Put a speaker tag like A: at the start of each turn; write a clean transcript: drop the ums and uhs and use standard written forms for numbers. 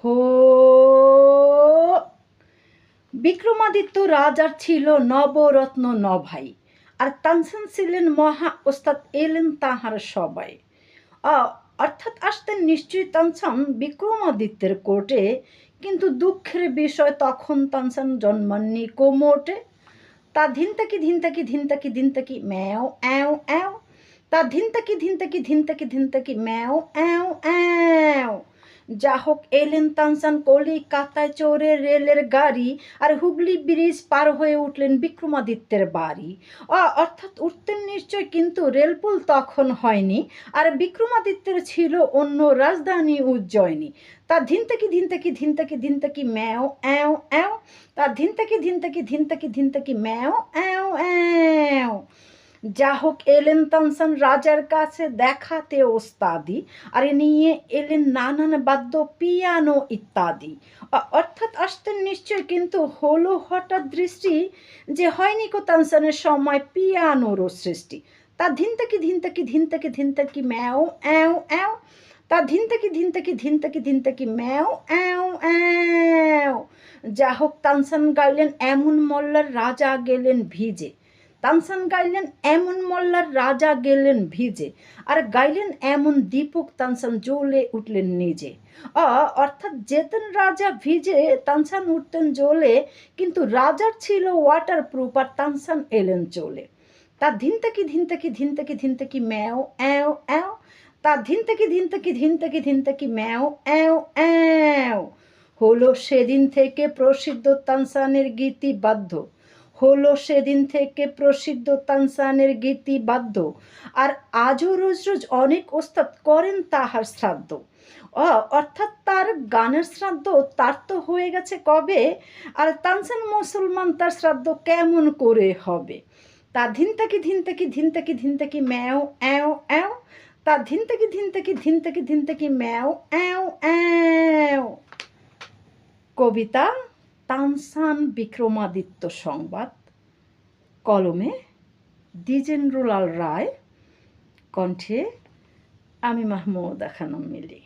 A: হো। বিক্রমাদিত্য রাজার ছিল নবরত্ন নভাই, আর তানসেন ছিলেন মহা ওস্তাদ, এলেন তাহার সবাই। অর্থাৎ আসতেন নিশ্চয়ই তানসেন বিক্রমাদিত্যের কোর্টে, কিন্তু দুঃখের বিষয় তখন তানসেন জন্মাননি কোমোটে। তা ধিনতাকি ধিনতাকি ধিনতাকি ধিনতাকি ম্যাও অ্যাও অ্যাও, তা ধিনতাকি ধিনতাকি ধিনতাকি ধিনতাকি ম্যাও অ্যাও অ্যাও। যা হোক এলেন তানসেন কলিকাতায় চড়ে রেলের গাড়ি, আর হুগলি ব্রিজ পার হয়ে উঠলেন বিক্রমাদিত্যের বাড়ি। অর্থাৎ উঠতেন নিশ্চয়, কিন্তু রেলপুল তখন হয়নি, আর বিক্রমাদিত্যের ছিল অন্য রাজধানী উজ্জয়িনী। তা ধিনতাকি ধিনতাকি ধিনতাকি ধিনতাকি ম্যাও অ্যাও অ্যাও, তা ধিনতাকি ধিনতাকি ধিনতাকি ধিনতাকি ম্যাও অ্যাও অ্যাও। যা হোক এলেন তানসেন রাজার কাছে দেখাতে ওস্তাদি, আর নিয়ে এলেন নানান বাদ্য, পিয়ানো ইত্যাদি। অর্থাৎ আসতেন নিশ্চয়, কিন্তু হলো হঠাৎ দৃষ্টি যে হয়নি কো তানসেনের সময় পিয়ানোরও সৃষ্টি। তা ধিনতাকি ধিনতাকি ধিনতাকি ধিনতাকি ম্যাও অ্যাও অ্যাও, তা ধিনতাকি ধিনতাকি ধিনতাকি ধিনতাকি ম্যাও অ্যাও অ্যাও। যা হোক তানসেন গাইলেন এমন মল্লার রাজা গেলেন ভিজে, তানসেন গাইলেন এমন মল্লার রাজা গেলেন ভিজে, আর গাইলেন এমন দীপক তানসেন জ্বলে উঠলেন নিজে। অর্থাৎ যেতেন রাজা ভিজে, তানসেন উঠতেন জ্বলে, কিন্তু রাজার ছিল ওয়াটার প্রুফ, আর তানসেন এলেন চলে। তা ধিনতাকি ধিনতাকি ধিনতাকি ধিনতাকি ম্যাও অ্যাও অ্যাও, তা ধিনতাকি ধিনতাকি ধিনতাকি ধিনতাকি ম্যাও অ্যাও অ্যাও। হলো সেদিন থেকে প্রসিদ্ধ তানসেনের গীতিবাদ্য, হলো সেদিন থেকে প্রসিদ্ধ তানসেনের গীতিবাদ্য, আর আজও রোজ রোজ অনেক ওস্তাদ করেন তাহার শ্রাদ্ধ। অর্থাৎ তার গানের শ্রাদ্ধ তার তো হয়ে গেছে কবে, আর তানসেন মুসলমান, তার শ্রাদ্ধ কেমন করে হবে। তা ধিনতাকি ধিনতাকি ধিনতাকি ধিনতাকি ম্যাও অ্যাও অ্যাও, তা ধিনতাকি ধিনতাকি ধিনতাকি ধিনতাকি ম্যাও অ্যাও অ্যাও। কবিতা তানসেন বিক্রমাদিত্য সংবাদ, কলমে দ্বিজেন্দ্রলাল রায়, কণ্ঠে আমি মাহমুদা খানম মিলি।